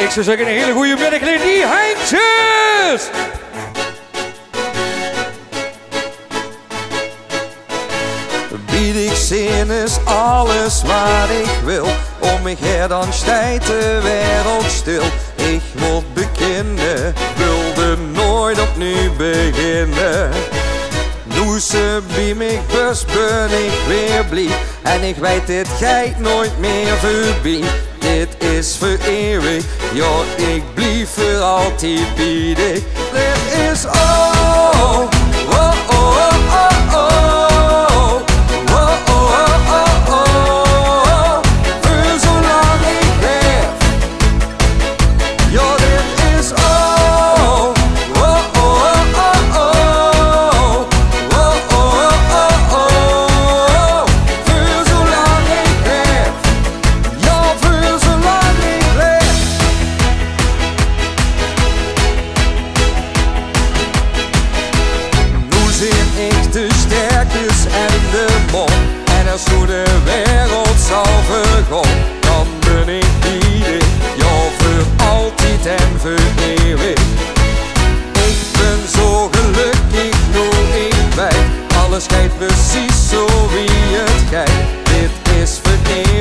Ik zou zeggen een hele goede middag, die Heintjes! Bied ik zin is alles wat ik wil. Om mij her dan stijt de wereld stil. Ik moet beginnen, wilde nooit opnieuw beginnen. Nu ze bij mij bus ben ik weer blij. En ik weet dit gaat nooit meer voorbij. Dit is voor eeuwig, ja ik blijf voor altijd bij dich. Dit is oh, oh, oh, oh, oh. De sterkes en de mond. En als hoe de wereld zal vergaan, dan ben ik bij dich, ja voor altijd en voor eeuwig. Ik ben zo gelukkig nu ik weet, alles gaat precies zo wie het gaat. Dit is voor eeuwig.